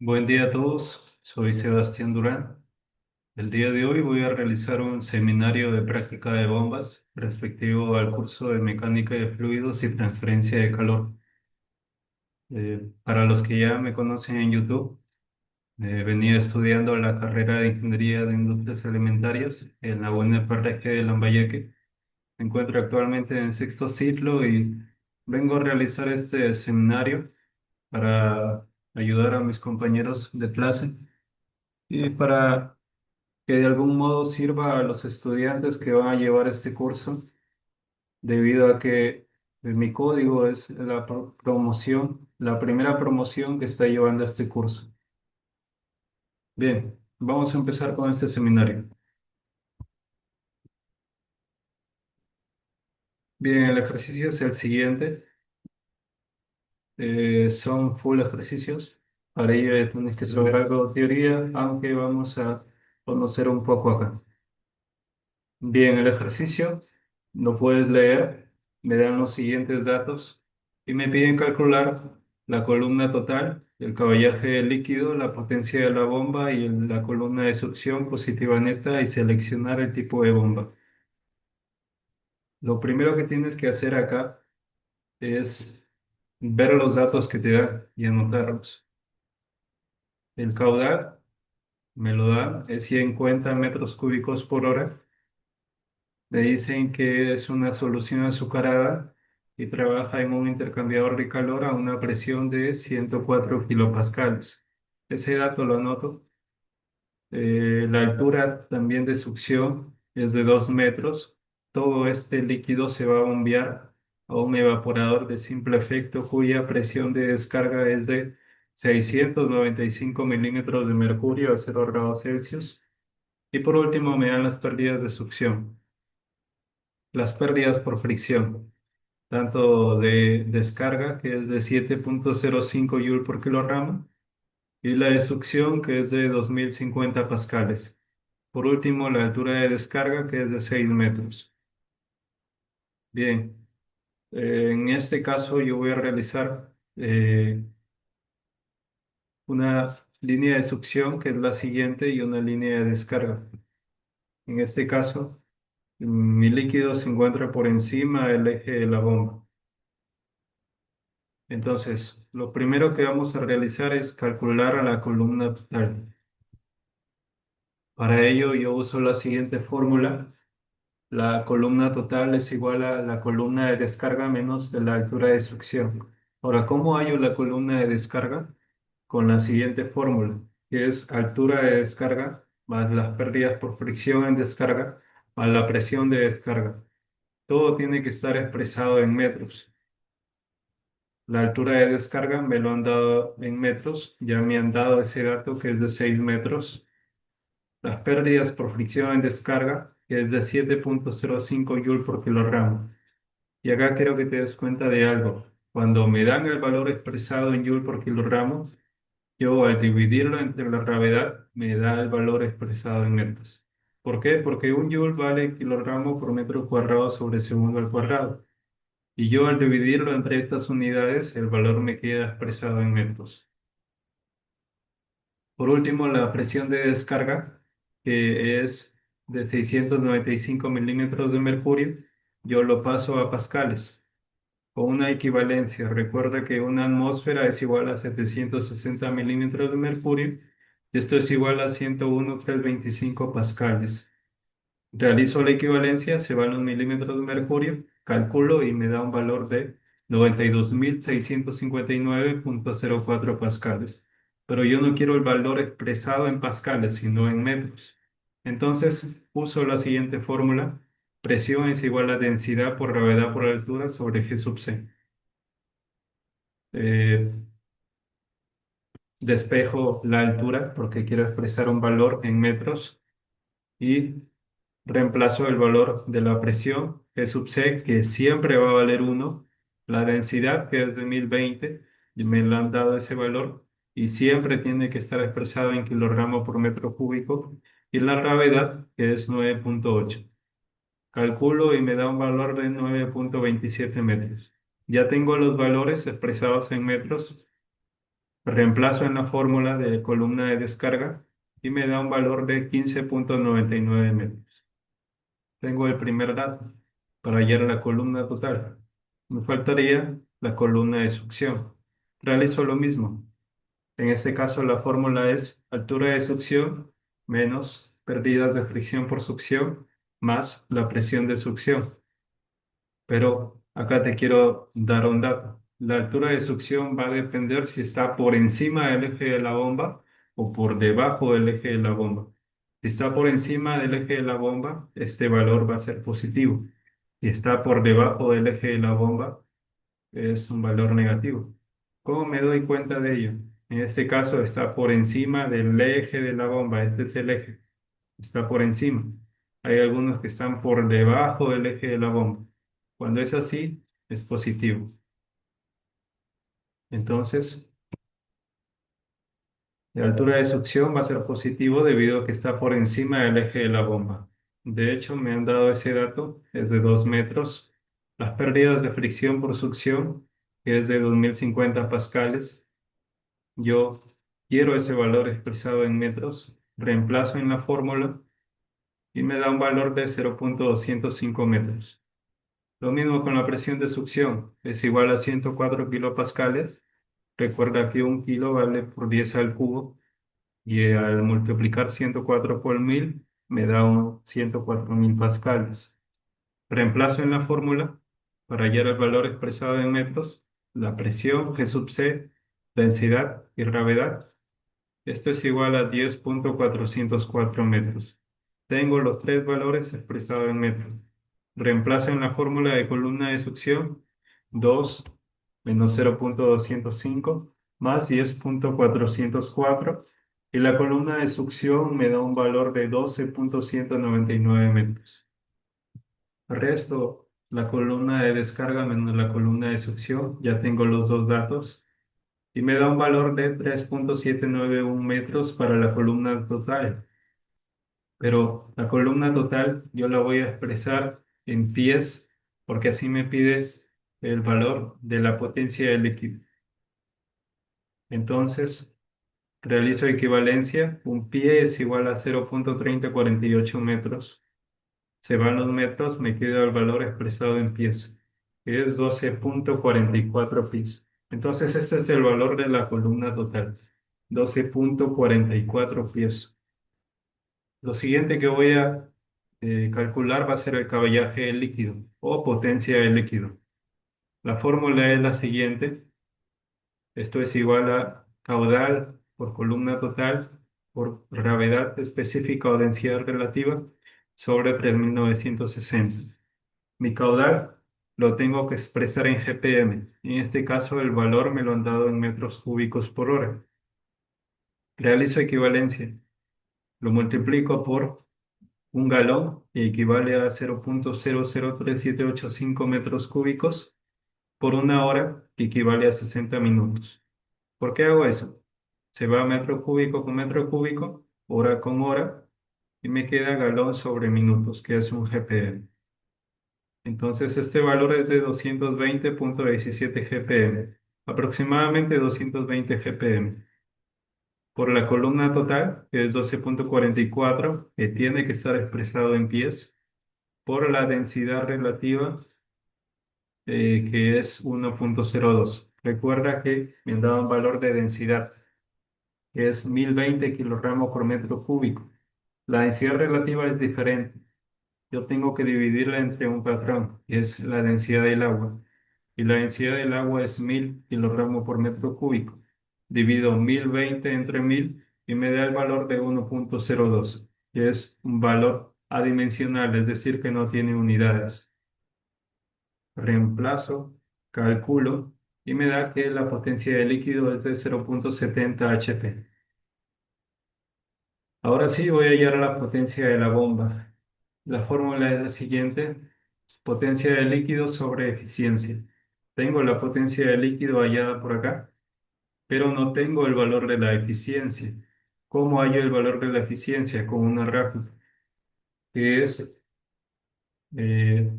Buen día a todos, soy Sebastián Durán. El día de hoy voy a realizar un seminario de práctica de bombas respectivo al curso de mecánica de fluidos y transferencia de calor. Para los que ya me conocen en YouTube, venía estudiando la carrera de Ingeniería de Industrias Alimentarias en la UNFRG de Lambayeque. Me encuentro actualmente en sexto ciclo y vengo a realizar este seminario para ayudar a mis compañeros de clase y para que de algún modo sirva a los estudiantes que van a llevar este curso, debido a que mi código es la promoción, la primera promoción que está llevando este curso. Bien, vamos a empezar con este seminario. Bien, el ejercicio es el siguiente. Son full ejercicios. Para ello ya tienes que saber algo de teoría, aunque vamos a conocer un poco acá. Bien, el ejercicio lo puedes leer, me dan los siguientes datos y me piden calcular la columna total, el caballaje líquido, la potencia de la bomba y la columna de succión positiva neta y seleccionar el tipo de bomba. Lo primero que tienes que hacer acá es ver los datos que te dan y anotarlos. El caudal me lo dan, es 50 metros cúbicos por hora. Me dicen que es una solución azucarada y trabaja en un intercambiador de calor a una presión de 104 kilopascales. Ese dato lo anoto. La altura también de succión es de 2 metros. Todo este líquido se va a bombear a un evaporador de simple efecto cuya presión de descarga es de 695 milímetros de mercurio a 0 grados Celsius. Y por último me dan las pérdidas de succión. Las pérdidas por fricción, tanto de descarga, que es de 7,05 Joule por kilogramo, y la de succión, que es de 2050 pascales. Por último, la altura de descarga, que es de 6 metros. Bien, en este caso yo voy a realizar una línea de succión, que es la siguiente, y una línea de descarga. En este caso, mi líquido se encuentra por encima del eje de la bomba. Entonces, lo primero que vamos a realizar es calcular a la columna total. Para ello, yo uso la siguiente fórmula. La columna total es igual a la columna de descarga menos de la altura de succión. Ahora, ¿cómo hallo la columna de descarga? Con la siguiente fórmula, que es altura de descarga más las pérdidas por fricción en descarga más la presión de descarga. Todo tiene que estar expresado en metros. La altura de descarga me lo han dado en metros, ya me han dado ese dato que es de 6 metros. Las pérdidas por fricción en descarga, que es de 7,05 Joule por kilogramo. Y acá quiero que te des cuenta de algo. Cuando me dan el valor expresado en Joule por kilogramo, yo al dividirlo entre la gravedad me da el valor expresado en metros. ¿Por qué? Porque un Joule vale kilogramo por metro cuadrado sobre segundo al cuadrado. Y yo al dividirlo entre estas unidades, el valor me queda expresado en metros. Por último, la presión de descarga, que es de 695 milímetros de mercurio, yo lo paso a pascales, con una equivalencia. Recuerda que una atmósfera es igual a 760 milímetros de mercurio, y esto es igual a 101,325 pascales. Realizo la equivalencia, se van los milímetros de mercurio, calculo y me da un valor de 92.659,04 pascales. Pero yo no quiero el valor expresado en pascales, sino en metros. Entonces uso la siguiente fórmula. Presión es igual a densidad por gravedad por altura sobre G sub C. Eh, Despejo la altura porque quiero expresar un valor en metros y reemplazo el valor de la presión, G sub C, que siempre va a valer 1, la densidad, que es de 1020, y me lo han dado ese valor, y siempre tiene que estar expresado en kilogramos por metro cúbico, y la gravedad, que es 9,8. Calculo y me da un valor de 9,27 metros. Ya tengo los valores expresados en metros. Reemplazo en la fórmula de columna de descarga y me da un valor de 15,99 metros. Tengo el primer dato para hallar la columna total. Me faltaría la columna de succión. Realizo lo mismo. En este caso, la fórmula es altura de succión menos pérdidas de fricción por succión más la presión de succión. Pero acá te quiero dar un dato. La altura de succión va a depender si está por encima del eje de la bomba o por debajo del eje de la bomba. Si está por encima del eje de la bomba, este valor va a ser positivo. Si está por debajo del eje de la bomba, es un valor negativo. ¿Cómo me doy cuenta de ello? En este caso está por encima del eje de la bomba. Este es el eje. Está por encima. Hay algunos que están por debajo del eje de la bomba. Cuando es así, es positivo. Entonces, la altura de succión va a ser positivo debido a que está por encima del eje de la bomba. De hecho, me han dado ese dato, es de 2 metros. Las pérdidas de fricción por succión, que es de 2050 pascales. Yo quiero ese valor expresado en metros, reemplazo en la fórmula y me da un valor de 0,205 metros. Lo mismo con la presión de succión, es igual a 104 kilopascales. Recuerda que un kilo vale por 10 al cubo y al multiplicar 104 por 1000 me da 104.000 pascales. Reemplazo en la fórmula para hallar el valor expresado en metros, la presión G sub C, densidad y gravedad. Esto es igual a 10,404 metros. Tengo los tres valores expresados en metros. Reemplazo en la fórmula de columna de succión 2 menos 0,205 más 10,404 y la columna de succión me da un valor de 12,199 metros. Resto la columna de descarga menos la columna de succión. Ya tengo los dos datos y me da un valor de 3,791 metros para la columna total. Pero la columna total yo la voy a expresar en pies porque así me pide el valor de la potencia del líquido. Entonces, realizo equivalencia. Un pie es igual a 0,3048 metros. Se van los metros, me queda el valor expresado en pies, que es 12,44 pies. Entonces, este es el valor de la columna total, 12,44 pies. Lo siguiente que voy a calcular va a ser el caballaje del líquido o potencia del líquido. La fórmula es la siguiente. Esto es igual a caudal por columna total por gravedad específica o densidad relativa sobre 3.960. Mi caudal lo tengo que expresar en GPM. En este caso, el valor me lo han dado en metros cúbicos por hora. Realizo equivalencia. Lo multiplico por un galón, que equivale a 0,003785 metros cúbicos, por una hora, que equivale a 60 minutos. ¿Por qué hago eso? Se va metro cúbico con metro cúbico, hora con hora, y me queda galón sobre minutos, que es un GPM. Entonces, este valor es de 220,17 GPM, aproximadamente 220 GPM. Por la columna total, que es 12,44, que tiene que estar expresado en pies, por la densidad relativa, que es 1,02. Recuerda que me han dado un valor de densidad, que es 1020 kilogramos por metro cúbico. La densidad relativa es diferente. Yo tengo que dividirla entre un patrón, que es la densidad del agua. Y la densidad del agua es 1000 kilogramos por metro cúbico. Divido 1020 entre 1000 y me da el valor de 1,02, que es un valor adimensional, es decir, que no tiene unidades. Reemplazo, calculo y me da que la potencia del líquido es de 0,70 HP. Ahora sí voy a hallar la potencia de la bomba. La fórmula es la siguiente: potencia del líquido sobre eficiencia. Tengo la potencia del líquido hallada por acá, pero no tengo el valor de la eficiencia. ¿Cómo hallo el valor de la eficiencia? Con una rápida, que es,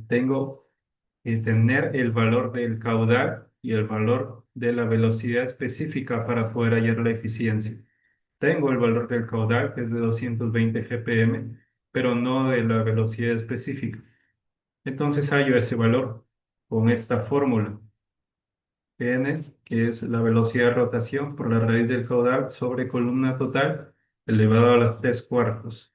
tengo que tener el valor del caudal y el valor de la velocidad específica para poder hallar la eficiencia. Tengo el valor del caudal, que es de 220 GPM, pero no de la velocidad específica. Entonces hallo ese valor con esta fórmula. N, que es la velocidad de rotación por la raíz del caudal sobre columna total elevado a las 3 cuartos.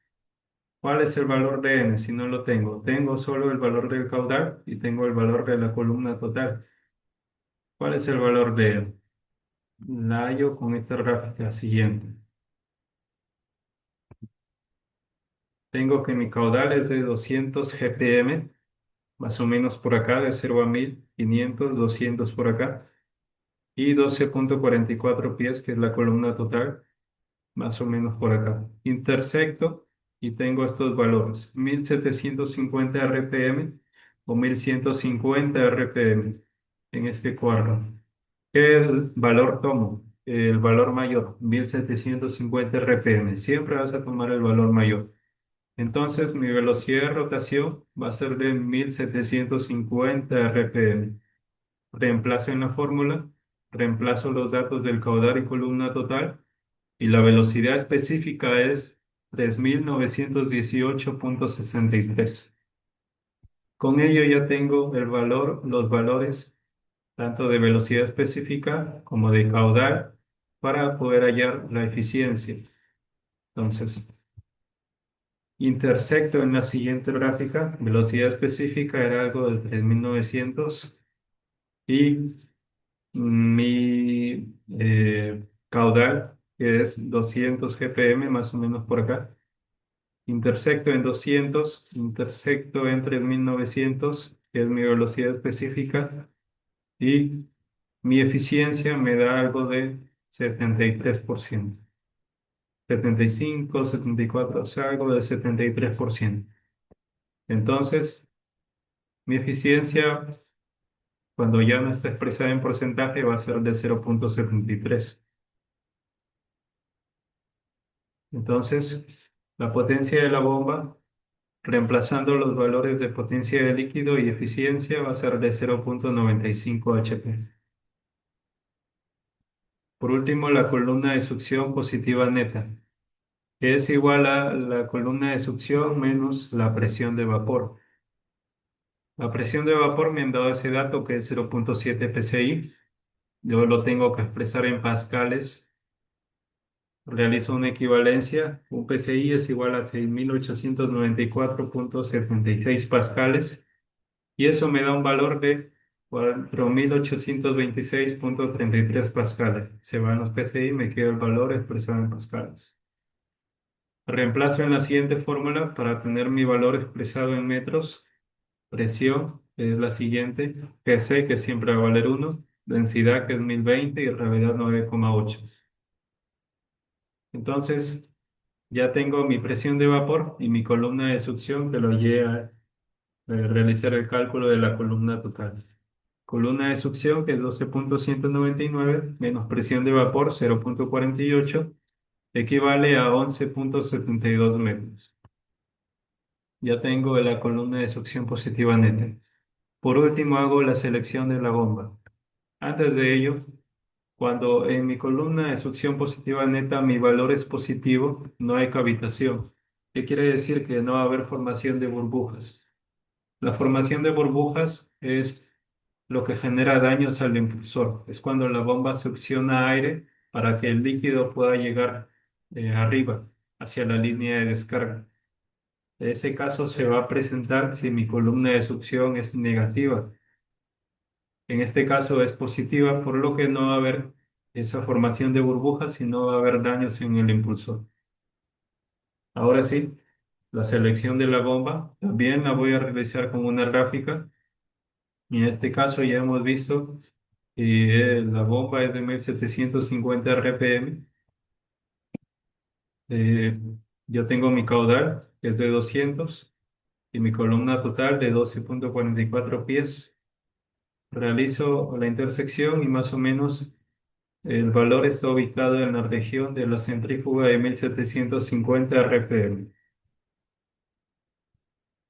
¿Cuál es el valor de N si no lo tengo? Tengo solo el valor del caudal y tengo el valor de la columna total. ¿Cuál es el valor de N? La hallo con esta gráfica siguiente. Tengo que mi caudal es de 200 GPM, más o menos por acá, de 0 a 1000, 500, 200 por acá, y 12,44 pies, que es la columna total, más o menos por acá. Intersecto y tengo estos valores, 1750 RPM o 1150 RPM en este cuadro. ¿Qué valor tomo? El valor mayor, 1750 RPM. Siempre vas a tomar el valor mayor. Entonces mi velocidad de rotación va a ser de 1750 RPM. Reemplazo en la fórmula, reemplazo los datos del caudal y columna total y la velocidad específica es 3918,63. Con ello ya tengo el valor, los valores tanto de velocidad específica como de caudal para poder hallar la eficiencia. Entonces, intersecto en la siguiente gráfica, velocidad específica era algo de 3900 y mi caudal, que es 200 GPM, más o menos por acá. Intersecto en 200, intersecto en 3900, que es mi velocidad específica, y mi eficiencia me da algo de 73%. 75, 74, o sea, algo de 73%. Entonces, mi eficiencia, cuando ya no está expresada en porcentaje, va a ser de 0,73. Entonces, la potencia de la bomba, reemplazando los valores de potencia de líquido y eficiencia, va a ser de 0,95 HP. Por último, la columna de succión positiva neta, que es igual a la columna de succión menos la presión de vapor. La presión de vapor me han dado ese dato que es 0,7 psi. Yo lo tengo que expresar en pascales. Realizo una equivalencia. Un psi es igual a 6894,76 pascales. Y eso me da un valor de 4826,33 pascales. Se van los psi y me queda el valor expresado en pascales. Reemplazo en la siguiente fórmula para tener mi valor expresado en metros. Presión, que es la siguiente. Gc, que siempre va a valer 1. Densidad, que es 1020. Y gravedad, 9,8. Entonces, ya tengo mi presión de vapor y mi columna de succión que lo lleva a realizar el cálculo de la columna total. Columna de succión, que es 12,199, menos presión de vapor, 0,48, equivale a 11,72 metros. Ya tengo la columna de succión positiva neta. Por último, hago la selección de la bomba. Antes de ello, cuando en mi columna de succión positiva neta mi valor es positivo, no hay cavitación. ¿Qué quiere decir? Que no va a haber formación de burbujas. La formación de burbujas es lo que genera daños al impulsor. Es cuando la bomba succiona aire para que el líquido pueda llegar arriba, hacia la línea de descarga. Ese caso se va a presentar si mi columna de succión es negativa. En este caso es positiva, por lo que no va a haber esa formación de burbujas y no va a haber daños en el impulsor. Ahora sí, la selección de la bomba también la voy a realizar con una gráfica. Y en este caso ya hemos visto que la bomba es de 1750 RPM. Eh, yo tengo mi caudal, que es de 200, y mi columna total de 12,44 pies. Realizo la intersección y más o menos el valor está ubicado en la región de la centrífuga de 1750 RPM.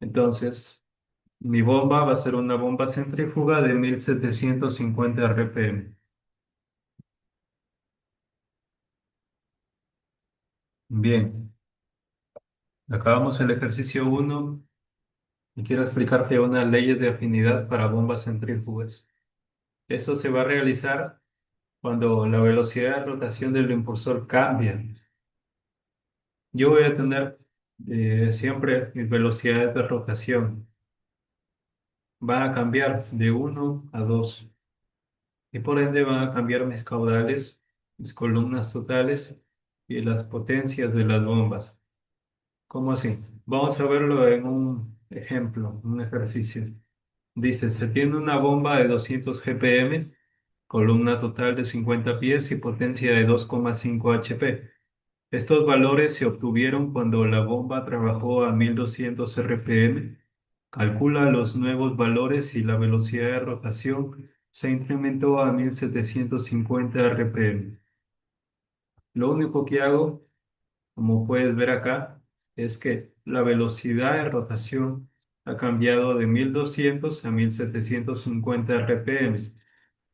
Entonces, mi bomba va a ser una bomba centrífuga de 1750 RPM. Bien, acabamos el ejercicio uno y quiero explicarte unas leyes de afinidad para bombas centrífugas. Esto se va a realizar cuando la velocidad de rotación del impulsor cambia. Yo voy a tener siempre mis velocidades de rotación. Van a cambiar de uno a 2 y por ende van a cambiar mis caudales, mis columnas totales y las potencias de las bombas. ¿Cómo así? Vamos a verlo en un ejemplo, un ejercicio. Dice, se tiene una bomba de 200 GPM, columna total de 50 pies y potencia de 2,5 HP. Estos valores se obtuvieron cuando la bomba trabajó a 1200 RPM. Calcula los nuevos valores y la velocidad de rotación se incrementó a 1750 RPM. Lo único que hago, como puedes ver acá, es que la velocidad de rotación ha cambiado de 1200 a 1750 RPM. Es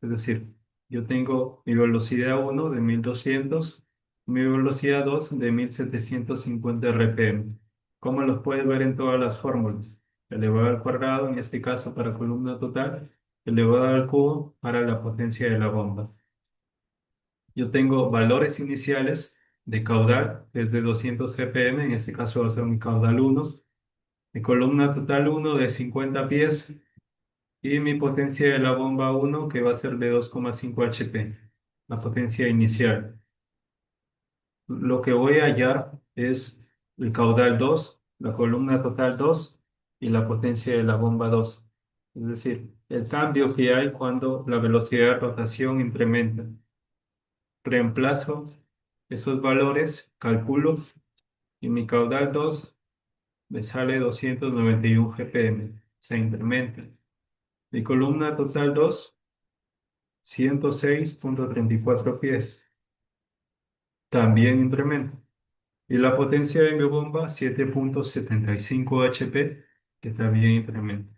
decir, yo tengo mi velocidad uno de 1200, mi velocidad 2 de 1750 RPM. ¿Cómo los puedes ver en todas las fórmulas? Elevado al cuadrado, en este caso para columna total, elevado al cubo para la potencia de la bomba. Yo tengo valores iniciales de caudal desde 200 GPM, en este caso va a ser mi caudal uno, mi columna total uno de 50 pies y mi potencia de la bomba uno que va a ser de 2,5 HP, la potencia inicial. Lo que voy a hallar es el caudal 2, la columna total 2 y la potencia de la bomba 2. Es decir, el cambio que hay cuando la velocidad de rotación incrementa. Reemplazo esos valores, calculo, y mi caudal 2 me sale 291 GPM, se incrementa. Mi columna total 2, 106,34 pies, también incrementa. Y la potencia de mi bomba, 7,75 HP, que también incrementa.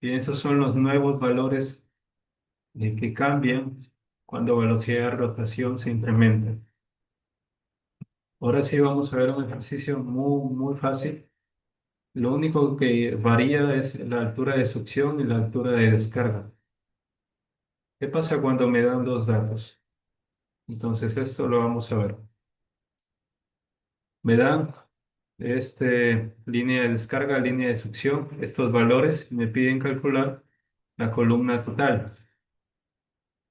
Y esos son los nuevos valores que cambian cuando velocidad de rotación se incrementa. Ahora sí vamos a ver un ejercicio muy fácil. Lo único que varía es la altura de succión y la altura de descarga. ¿Qué pasa cuando me dan dos datos? Entonces esto lo vamos a ver. Me dan línea de descarga, línea de succión, estos valores, me piden calcular la columna total.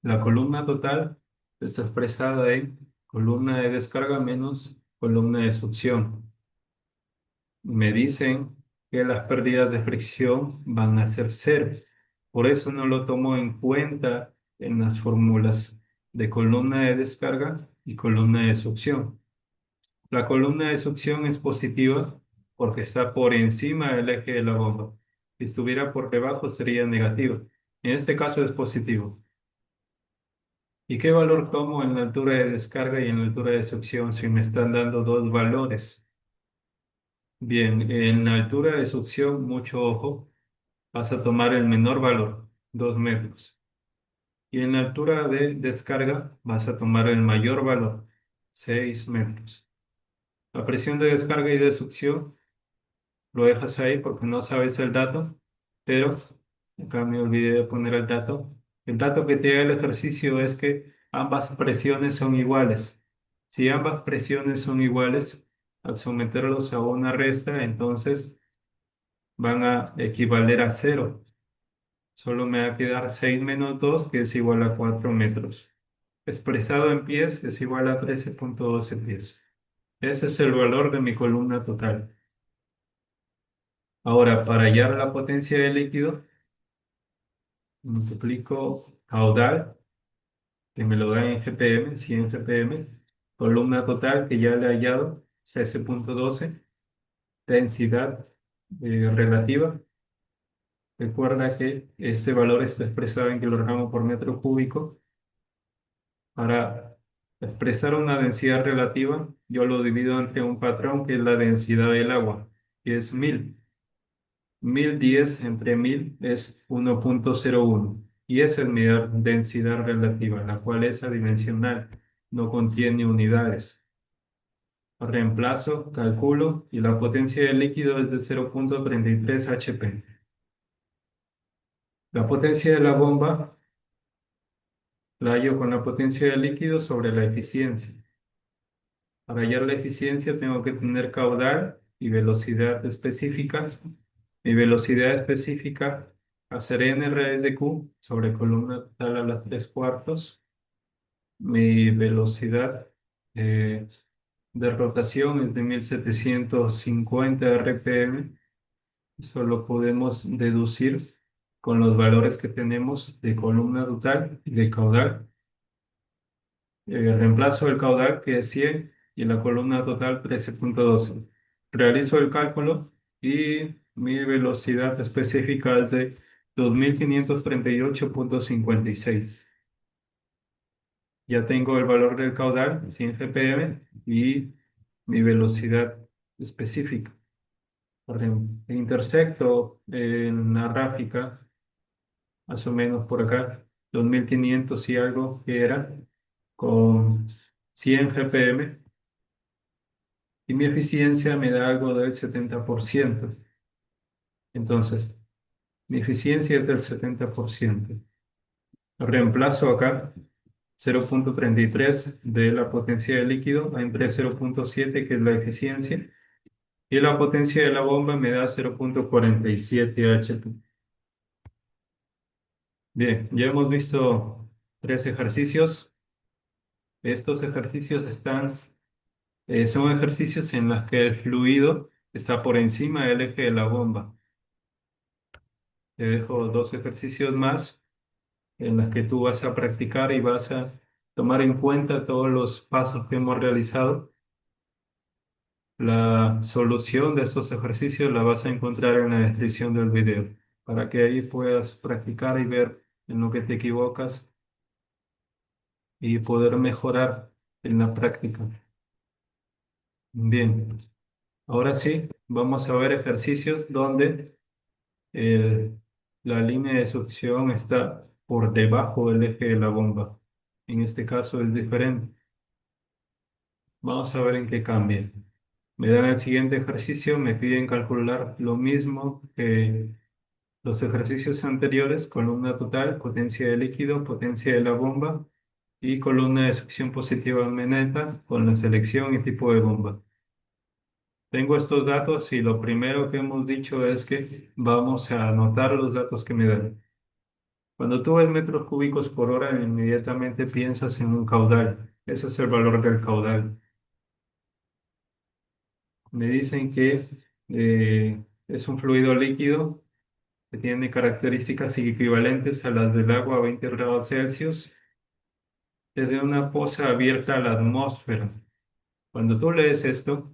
La columna total está expresada en columna de descarga menos columna de succión. Me dicen que las pérdidas de fricción van a ser cero. Por eso no lo tomo en cuenta en las fórmulas de columna de descarga y columna de succión. La columna de succión es positiva porque está por encima del eje de la bomba. Si estuviera por debajo sería negativa. En este caso es positivo. ¿Y qué valor tomo en la altura de descarga y en la altura de succión si me están dando dos valores? Bien, en la altura de succión, mucho ojo, vas a tomar el menor valor, 2 metros. Y en la altura de descarga vas a tomar el mayor valor, 6 metros. La presión de descarga y de succión lo dejas ahí porque no sabes el dato, pero acá me olvidé de poner el dato. El dato que te da el ejercicio es que ambas presiones son iguales. Si ambas presiones son iguales, al someterlos a una resta, entonces van a equivaler a cero. Solo me va a quedar 6 menos 2 que es igual a 4 metros. Expresado en pies es igual a 13,12 pies. Ese es el valor de mi columna total. Ahora, para hallar la potencia del líquido, multiplico caudal, que me lo da en GPM, 100 GPM, columna total, que ya le he hallado, 13,12, densidad relativa. Recuerda que este valor está expresado en kilogramo por metro cúbico. Para expresar una densidad relativa, yo lo divido entre un patrón que es la densidad del agua, que es 1000. 1010 entre 1000 es 1,01. Y esa es mi densidad relativa, la cual es adimensional, no contiene unidades. Reemplazo, calculo y la potencia del líquido es de 0,33 HP. La potencia de la bomba la hallo con la potencia del líquido sobre la eficiencia. Para hallar la eficiencia tengo que tener caudal y velocidad específica. Mi velocidad específica va a ser n raíz de q sobre columna total a las 3 cuartos. Mi velocidad eh, de rotación es de 1750 RPM. Eso lo podemos deducir con los valores que tenemos de columna total y de caudal. Reemplazo el caudal, que es 100, y la columna total 13,12. Realizo el cálculo y mi velocidad específica es de 2538,56. Ya tengo el valor del caudal, 100 GPM, y mi velocidad específica. Intersecto en la gráfica, más o menos por acá, 2500 y algo que era, con 100 GPM, y mi eficiencia me da algo del 70%. Entonces, mi eficiencia es del 70%. Reemplazo acá 0,33 de la potencia del líquido entre 0,7, que es la eficiencia, y la potencia de la bomba me da 0,47 HP. Bien, ya hemos visto 3 ejercicios. Estos ejercicios son ejercicios en los que el fluido está por encima del eje de la bomba. Te dejo 2 ejercicios más en los que tú vas a practicar y vas a tomar en cuenta todos los pasos que hemos realizado. La solución de estos ejercicios la vas a encontrar en la descripción del video, para que ahí puedas practicar y ver en lo que te equivocas y poder mejorar en la práctica. Bien, ahora sí, vamos a ver ejercicios donde eh, la línea de succión está por debajo del eje de la bomba. En este caso es diferente. Vamos a ver en qué cambia. Me dan el siguiente ejercicio, me piden calcular lo mismo que los ejercicios anteriores: columna total, potencia de líquido, potencia de la bomba y columna de succión positiva neta con la selección y tipo de bomba. Tengo estos datos y lo primero que hemos dicho es que vamos a anotar los datos que me dan. Cuando tú ves metros cúbicos por hora, inmediatamente piensas en un caudal. Ese es el valor del caudal. Me dicen que es un fluido líquido que tiene características equivalentes a las del agua a 20 grados Celsius desde una fosa abierta a la atmósfera. Cuando tú lees esto,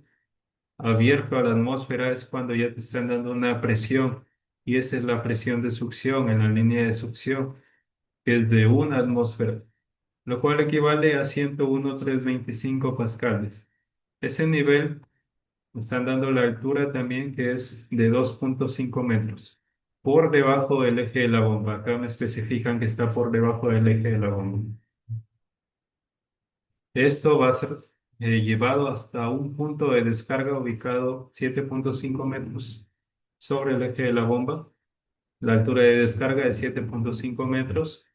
abierto a la atmósfera, es cuando ya te están dando una presión, y esa es la presión de succión en la línea de succión, que es de una atmósfera, lo cual equivale a 101,325 pascales. Ese nivel me están dando la altura también, que es de 2,5 metros, por debajo del eje de la bomba. Acá me especifican que está por debajo del eje de la bomba. Esto va a ser llevado hasta un punto de descarga ubicado 7,5 metros sobre el eje de la bomba. La altura de descarga es 7,5 metros.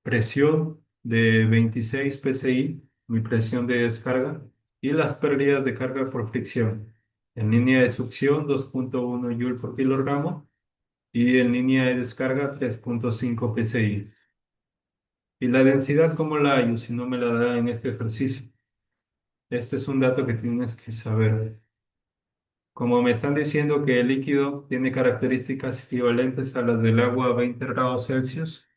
Presión de 26 psi, mi presión de descarga. Y las pérdidas de carga por fricción. En línea de succión, 2,1 Joule por kilogramo. Y en línea de descarga, 3,5 psi. ¿Y la densidad cómo la hallo si no me la da en este ejercicio? Este es un dato que tienes que saber. Como me están diciendo que el líquido tiene características equivalentes a las del agua a 20 grados Celsius,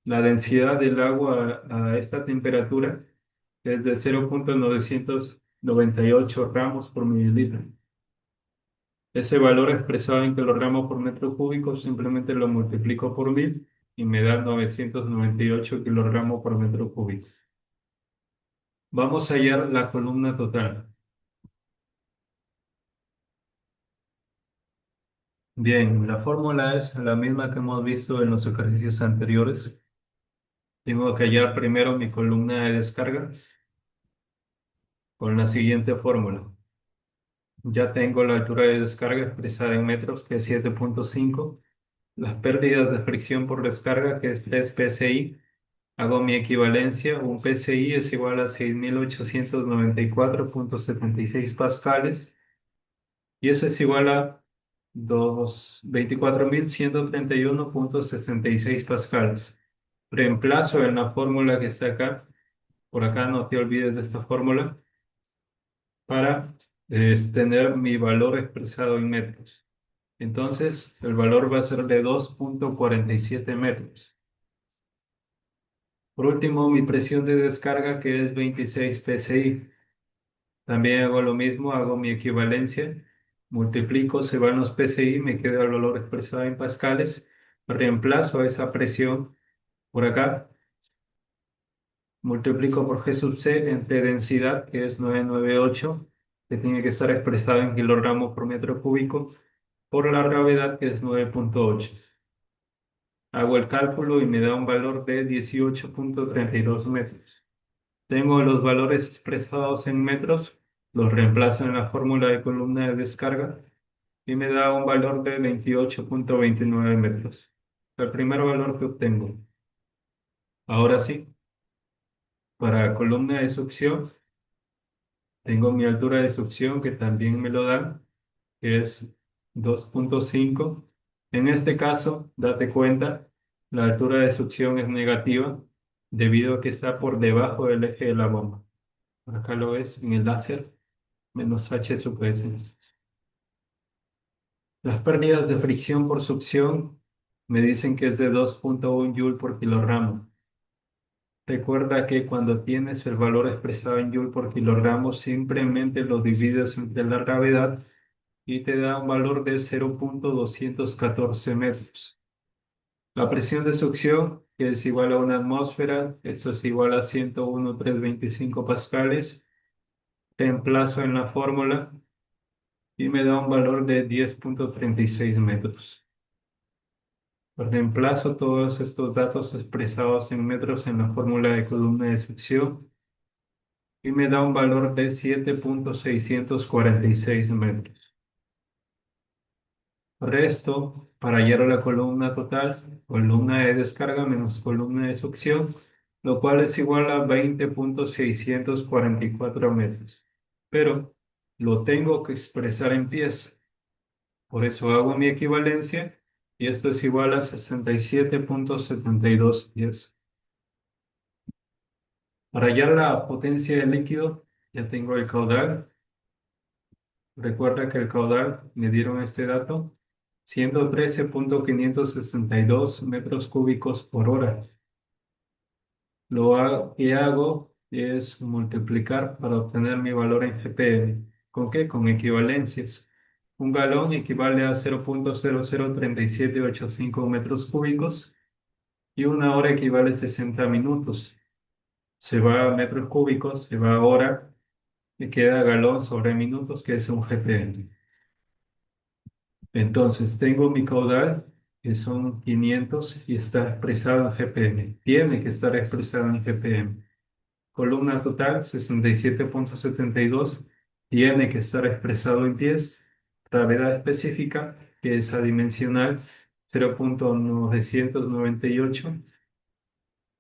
la densidad del agua a esta temperatura es de 0,998 gramos por mililitro. Ese valor expresado en kilogramos por metro cúbico simplemente lo multiplico por 1000 y me da 998 kilogramos por metro cúbico. Vamos a hallar la columna total. Bien, la fórmula es la misma que hemos visto en los ejercicios anteriores. Tengo que hallar primero mi columna de descarga. con la siguiente fórmula. Ya tengo la altura de descarga expresada en metros, que es 7,5. Las pérdidas de fricción por descarga, que es 3 psi. Hago mi equivalencia. Un psi es igual a 6.894,76 pascales. Y eso es igual a 24.131,66 pascales. Reemplazo en la fórmula que está acá. Por acá no te olvides de esta fórmula para tener mi valor expresado en metros. Entonces, el valor va a ser de 2,47 metros. Por último, mi presión de descarga, que es 26 psi. También hago lo mismo, hago mi equivalencia, multiplico, se van los psi, me queda el valor expresado en pascales, reemplazo esa presión por acá, multiplico por G sub C entre densidad, que es 998, que tiene que estar expresado en kilogramos por metro cúbico, por la gravedad, que es 9,8. Hago el cálculo y me da un valor de 18,32 metros. Tengo los valores expresados en metros, los reemplazo en la fórmula de columna de descarga y me da un valor de 28,29 metros. El primer valor que obtengo. Ahora sí, para columna de succión, tengo mi altura de succión que también me lo dan, que es 2,5. En este caso, date cuenta, la altura de succión es negativa debido a que está por debajo del eje de la bomba. Acá lo ves en el láser, menos H sub S. Las pérdidas de fricción por succión me dicen que es de 2,1 joule por kilogramo. Recuerda que cuando tienes el valor expresado en joule por kilogramo, simplemente lo divides entre la gravedad y te da un valor de 0,214 metros. La presión de succión, que es igual a una atmósfera, esto es igual a 101,325 pascales. Te emplazo en la fórmula y me da un valor de 10,36 metros. Reemplazo todos estos datos expresados en metros en la fórmula de columna de succión y me da un valor de 7,646 metros. Resto para hallar la columna total, columna de descarga menos columna de succión, lo cual es igual a 20,644 metros. Pero lo tengo que expresar en pies. Por eso hago mi equivalencia y esto es igual a 67,72 pies. Para hallar la potencia del líquido, ya tengo el caudal. Recuerda que el caudal, me dieron este dato, 113,562 metros cúbicos por hora. Que hago es multiplicar para obtener mi valor en GPM. ¿Con qué? Con equivalencias. Un galón equivale a 0,003785 metros cúbicos y una hora equivale a 60 minutos. Se va a metros cúbicos, se va a hora, y queda galón sobre minutos, que es un GPM. Entonces, tengo mi caudal, que son 500, y está expresado en GPM. Tiene que estar expresado en GPM. Columna total, 67,72. Tiene que estar expresado en pies. Gravedad específica, que es adimensional, 0,998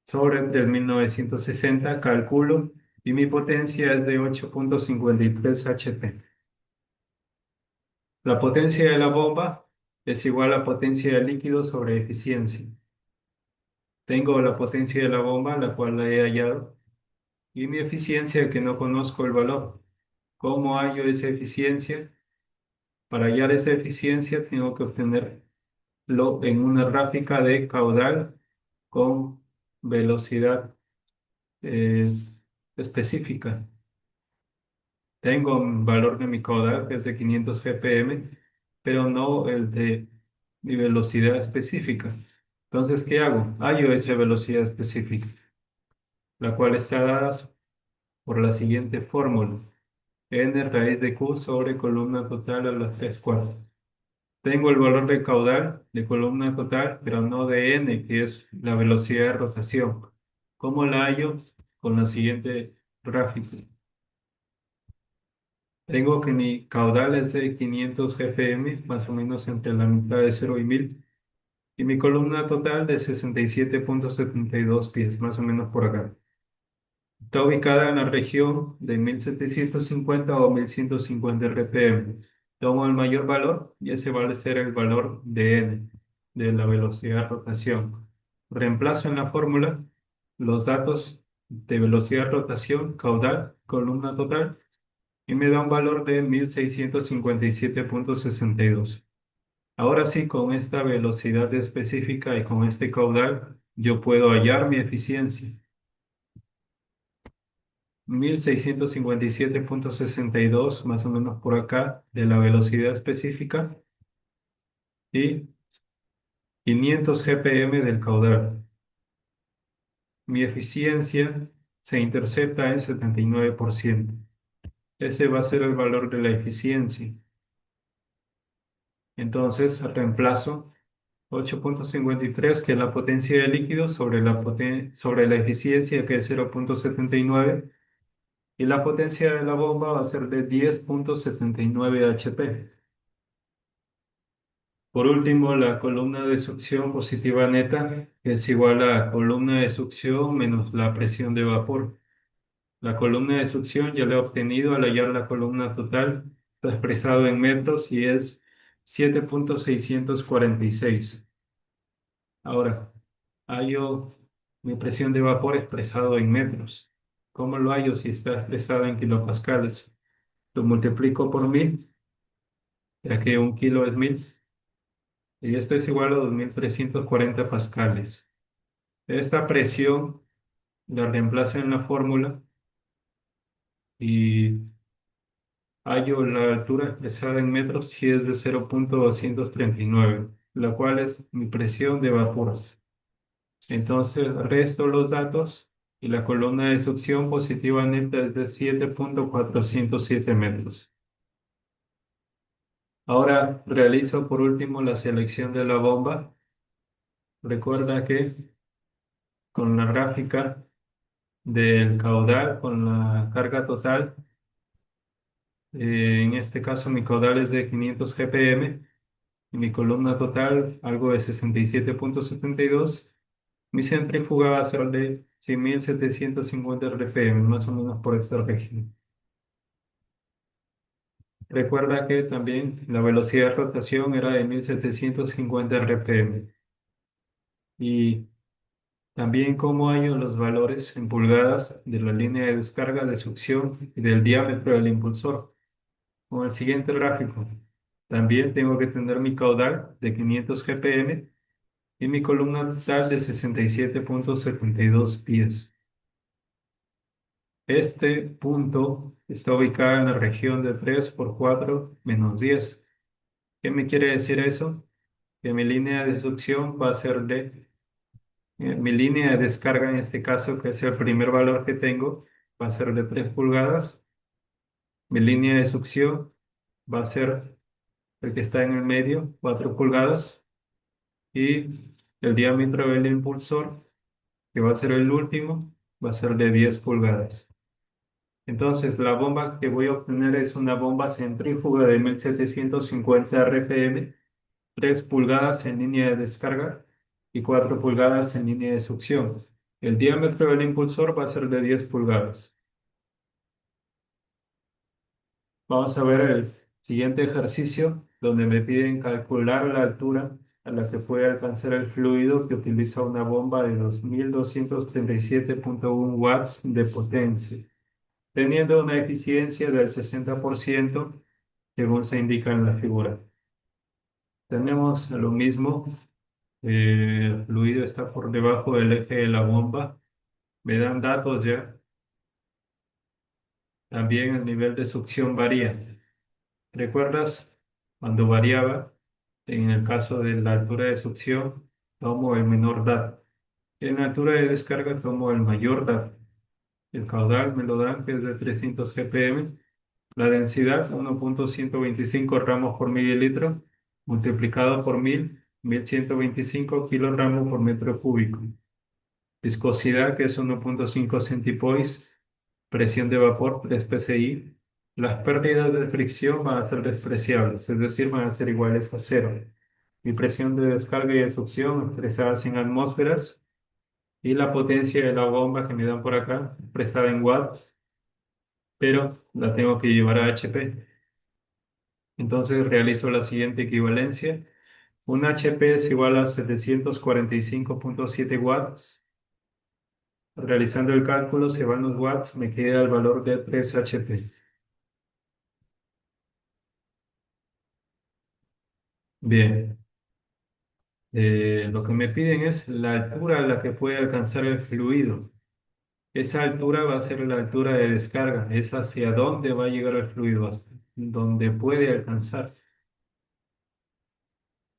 sobre 3.960. Calculo, y mi potencia es de 8,53 HP. La potencia de la bomba es igual a potencia del líquido sobre eficiencia. Tengo la potencia de la bomba, la cual la he hallado, y mi eficiencia, que no conozco el valor. ¿Cómo hallo esa eficiencia? Para hallar esa eficiencia tengo que obtenerlo en una gráfica de caudal con velocidad eh, específica. Tengo un valor de mi caudal que es de 500 GPM, pero no el de mi velocidad específica. Entonces, ¿qué hago? Hallo esa velocidad específica, la cual está dada por la siguiente fórmula: n raíz de q sobre columna total a las 3/4. Tengo el valor de caudal de columna total, pero no de n, que es la velocidad de rotación. ¿Cómo la hallo? Con la siguiente gráfica. Tengo que mi caudal es de 500 GPM, más o menos entre la mitad de 0 y 1000. Y mi columna total de 67,72 pies, más o menos por acá. Está ubicada en la región de 1750 o 1150 RPM. Tomo el mayor valor y ese va a ser el valor de n, de la velocidad de rotación. Reemplazo en la fórmula los datos de velocidad de rotación, caudal, columna total, y me da un valor de 1657,62. Ahora sí, con esta velocidad específica y con este caudal, yo puedo hallar mi eficiencia. 1657,62 más o menos por acá de la velocidad específica y 500 GPM del caudal. Mi eficiencia se intercepta en 79%. Ese va a ser el valor de la eficiencia. Entonces reemplazo 8,53, que es la potencia del líquido, sobre la eficiencia, que es 0,79, y la potencia de la bomba va a ser de 10,79 HP. Por último, la columna de succión positiva neta es igual a la columna de succión menos la presión de vapor. La columna de succión ya la he obtenido al hallar la columna total, está expresado en metros y es 7,646. Ahora, hallo mi presión de vapor expresado en metros. ¿Cómo lo hallo si está expresado en kilopascales? Lo multiplico por 1000, ya que un kilo es 1000, y esto es igual a 2340 pascales. Esta presión la reemplazo en la fórmula y hallo la altura expresada en metros si es de 0,239, la cual es mi presión de vapor. Entonces resto los datos y la columna de succión positiva neta es de 7,407 metros. Ahora realizo por último la selección de la bomba. Recuerda que con la gráfica del caudal, con la carga total, en este caso mi caudal es de 500 GPM y mi columna total algo de 67,72. Mi centrífuga va a ser de 100.750 RPM, más o menos por esta región. Recuerda que también la velocidad de rotación era de 1750 RPM. Y también cómo hallo los valores en pulgadas de la línea de descarga de succión y del diámetro del impulsor. Con el siguiente gráfico. También tengo que tener mi caudal de 500 GPM y mi columna total de 67,72 pies. Este punto está ubicado en la región de 3 por 4 menos 10. ¿Qué me quiere decir eso? Que mi línea de succión va a ser mi línea de descarga en este caso, que es el primer valor que tengo, va a ser de 3 pulgadas. Mi línea de succión va a ser el que está en el medio, 4 pulgadas. Y el diámetro del impulsor, que va a ser el último, va a ser de 10 pulgadas. Entonces, la bomba que voy a obtener es una bomba centrífuga de 1750 RPM, 3 pulgadas en línea de descarga y 4 pulgadas en línea de succión. El diámetro del impulsor va a ser de 10 pulgadas. Vamos a ver el siguiente ejercicio, donde me piden calcular la altura a la que puede alcanzar el fluido que utiliza una bomba de 2237,1 watts de potencia, teniendo una eficiencia del 60%, según se indica en la figura. Tenemos lo mismo, el fluido está por debajo del eje de la bomba. Me dan datos ya. También el nivel de succión varía. ¿Recuerdas cuando variaba? En el caso de la altura de succión, tomo el menor dato. En la altura de descarga tomo el mayor dato. El caudal me lo dan, que es de 300 GPM. La densidad, 1,125 ramos por mililitro, multiplicado por 1125 kilogramos por metro cúbico. Viscosidad, que es 1,5 centipoise. Presión de vapor, 3 psi. Las pérdidas de fricción van a ser despreciables, es decir, van a ser iguales a cero. Mi presión de descarga y de succión expresadas en atmósferas y la potencia de la bomba que me dan por acá, expresada en watts, pero la tengo que llevar a HP. Entonces realizo la siguiente equivalencia. Un HP es igual a 745,7 watts. Realizando el cálculo, se van los watts, me queda el valor de 3 HP. Bien, lo que me piden es la altura a la que puede alcanzar el fluido. Esa altura va a ser la altura de descarga, es hacia dónde va a llegar el fluido, hasta donde puede alcanzar.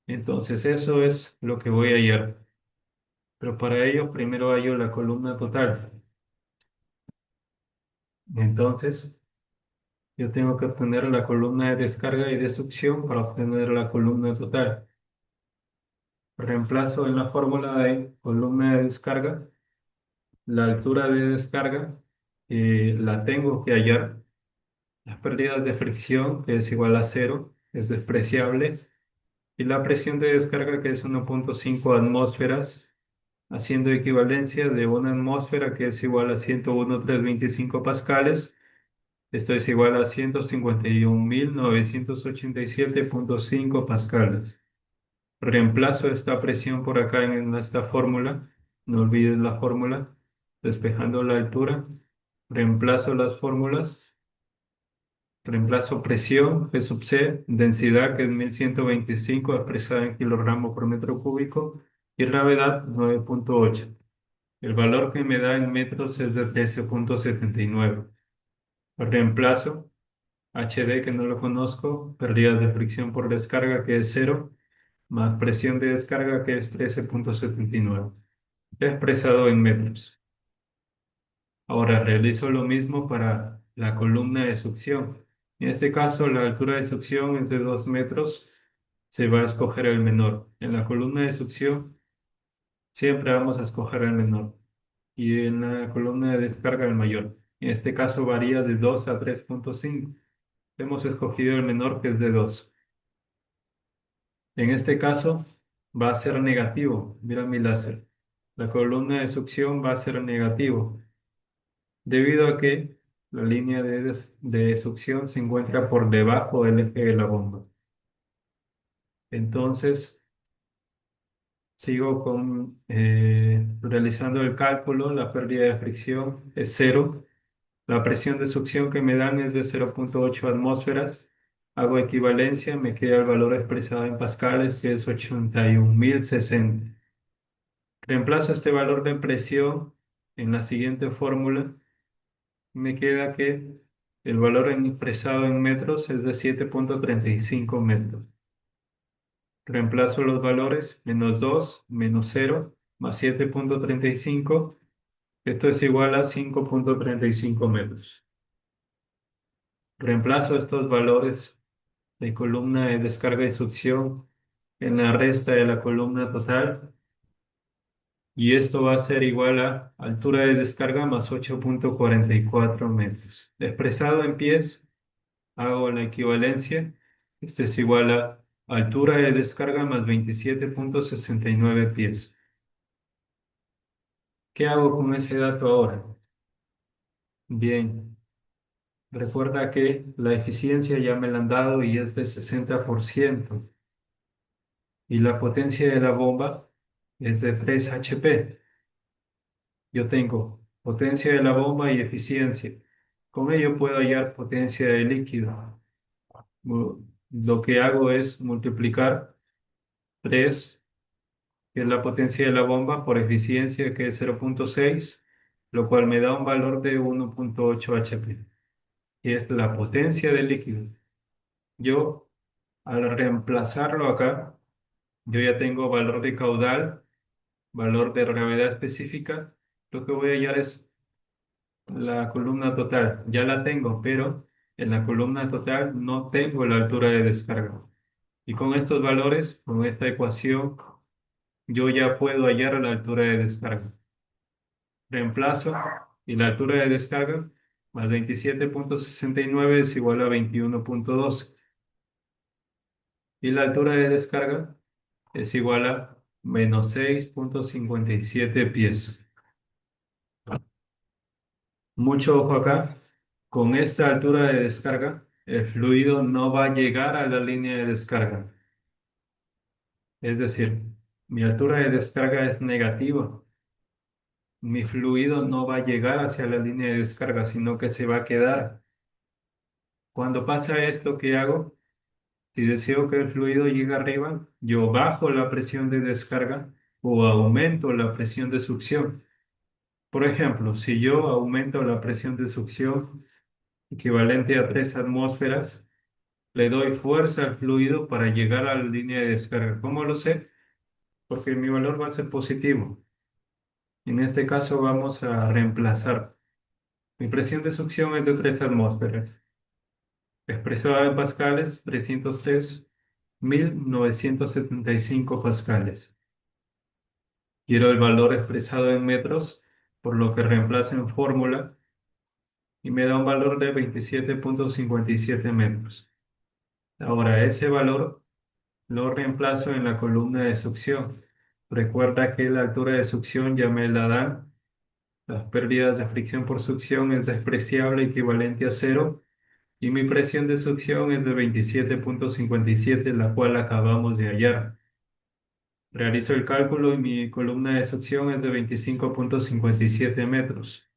Entonces eso es lo que voy a hallar. Pero para ello primero hallo la columna total. Entonces yo tengo que obtener la columna de descarga y de succión para obtener la columna total. Reemplazo en la fórmula de columna de descarga la altura de descarga, la tengo que hallar. Las pérdidas de fricción, que es igual a cero, es despreciable. Y la presión de descarga, que es 1,5 atmósferas, haciendo equivalencia de una atmósfera, que es igual a 101,325 pascales. Esto es igual a 151.987,5 pascales. Reemplazo esta presión por acá en esta fórmula. No olvides la fórmula. Despejando la altura. Reemplazo las fórmulas. Reemplazo presión, P sub C, densidad, que es 1125 expresada en kilogramos por metro cúbico, y gravedad, 9,8. El valor que me da en metros es de 13,79. Reemplazo HD, que no lo conozco, pérdidas de fricción por descarga, que es cero, más presión de descarga, que es 13,79, expresado en metros. Ahora realizo lo mismo para la columna de succión. En este caso, la altura de succión es de 2 metros. Se va a escoger el menor. En la columna de succión siempre vamos a escoger el menor. Y en la columna de descarga el mayor. En este caso varía de 2 a 3,5. Hemos escogido el menor, que es de 2. En este caso va a ser negativo. Mira mi láser. La columna de succión va a ser negativo, debido a que la línea de succión se encuentra por debajo del eje de la bomba. Entonces, sigo realizando el cálculo. La pérdida de fricción es cero. La presión de succión que me dan es de 0,8 atmósferas. Hago equivalencia, me queda el valor expresado en pascales, que es 81.060. Reemplazo este valor de presión en la siguiente fórmula. Me queda que el valor expresado en metros es de 7,35 metros. Reemplazo los valores: menos 2, menos 0, más 7,35. Esto es igual a 5,35 metros. Reemplazo estos valores de columna de descarga y succión en la resta de la columna total. Y esto va a ser igual a altura de descarga más 8,44 metros. Expresado en pies, hago la equivalencia. Esto es igual a altura de descarga más 27,69 pies. ¿Qué hago con ese dato ahora? Bien, recuerda que la eficiencia ya me la han dado y es de 60%. Y la potencia de la bomba es de 3 HP. Yo tengo potencia de la bomba y eficiencia. Con ello puedo hallar potencia del líquido. Lo que hago es multiplicar 3, que es la potencia de la bomba, por eficiencia, que es 0,6, lo cual me da un valor de 1,8 HP. Y es la potencia del líquido. Yo, al reemplazarlo acá, yo ya tengo valor de caudal, valor de gravedad específica. Lo que voy a hallar es la columna total. Ya la tengo, pero en la columna total no tengo la altura de descarga. Y con estos valores, con esta ecuación, yo ya puedo hallar la altura de descarga. Reemplazo y la altura de descarga más 27,69 es igual a 21,12. Y la altura de descarga es igual a -6,57 pies. Mucho ojo acá. Con esta altura de descarga, el fluido no va a llegar a la línea de descarga. Es decir, mi altura de descarga es negativa. Mi fluido no va a llegar hacia la línea de descarga, sino que se va a quedar. Cuando pasa esto, ¿qué hago? Si deseo que el fluido llegue arriba, yo bajo la presión de descarga o aumento la presión de succión. Por ejemplo, si yo aumento la presión de succión equivalente a 3 atmósferas, le doy fuerza al fluido para llegar a la línea de descarga. ¿Cómo lo sé? Porque mi valor va a ser positivo. En este caso vamos a reemplazar. Mi presión de succión es de 3 atmósferas. Expresada en pascales, 303.975 pascales. Quiero el valor expresado en metros, por lo que reemplazo en fórmula y me da un valor de 27,57 metros. Ahora, ese valor lo reemplazo en la columna de succión. Recuerda que la altura de succión ya me la dan. Las pérdidas de fricción por succión es despreciable, equivalente a cero. Y mi presión de succión es de 27,57, la cual acabamos de hallar. Realizo el cálculo y mi columna de succión es de 25,57 metros.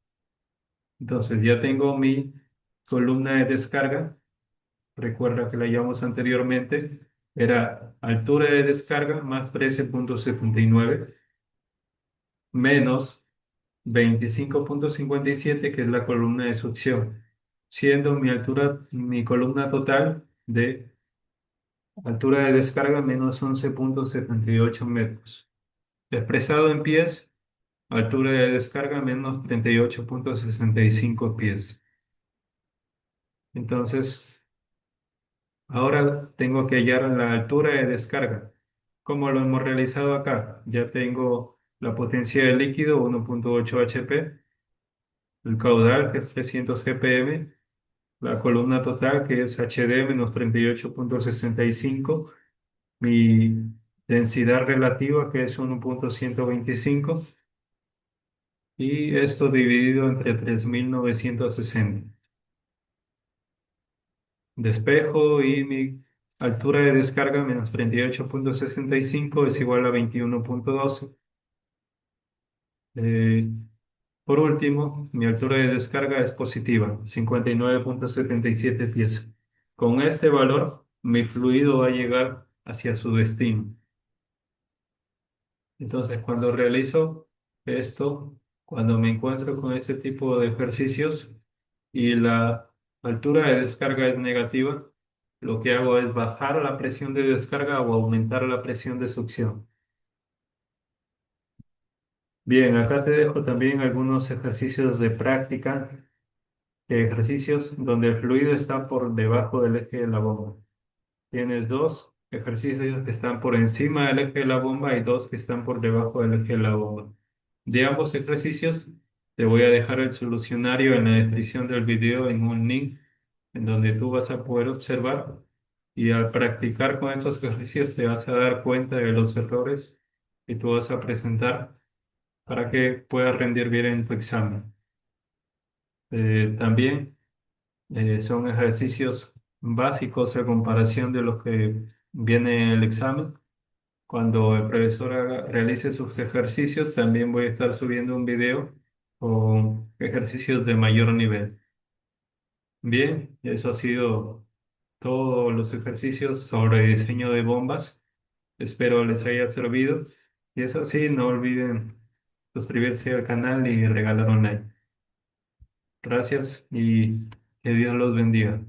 Entonces ya tengo mi columna de descarga. Recuerda que la llamamos anteriormente. Era altura de descarga más 13,79 menos 25,57, que es la columna de succión, siendo mi altura, mi columna total de altura de descarga menos 11,78 metros. Expresado en pies, altura de descarga menos 38,65 pies. Entonces, ahora tengo que hallar la altura de descarga. Como lo hemos realizado acá, ya tengo la potencia del líquido 1,8 HP, el caudal que es 300 GPM, la columna total que es HD menos 38,65, mi densidad relativa que es 1,125 y esto dividido entre 3.960. Despejo y mi altura de descarga menos 38,65 es igual a 21,12. Eh, por último, mi altura de descarga es positiva, 59,77 pies. Con este valor, mi fluido va a llegar hacia su destino. Entonces, cuando realizo esto, cuando me encuentro con este tipo de ejercicios y la altura de descarga es negativa, lo que hago es bajar la presión de descarga o aumentar la presión de succión. Bien, acá te dejo también algunos ejercicios de práctica, ejercicios donde el fluido está por debajo del eje de la bomba. Tienes dos ejercicios que están por encima del eje de la bomba y dos que están por debajo del eje de la bomba. De ambos ejercicios, te voy a dejar el solucionario en la descripción del video en un link en donde tú vas a poder observar y al practicar con estos ejercicios te vas a dar cuenta de los errores que tú vas a presentar para que puedas rendir bien en tu examen. También son ejercicios básicos a comparación de los que viene en el examen. Cuando el profesor realice sus ejercicios, también voy a estar subiendo un video con ejercicios de mayor nivel. Bien, eso ha sido todos los ejercicios sobre diseño de bombas. Espero les haya servido. Y eso sí, no olviden suscribirse al canal y regalar un like. Gracias y que Dios los bendiga.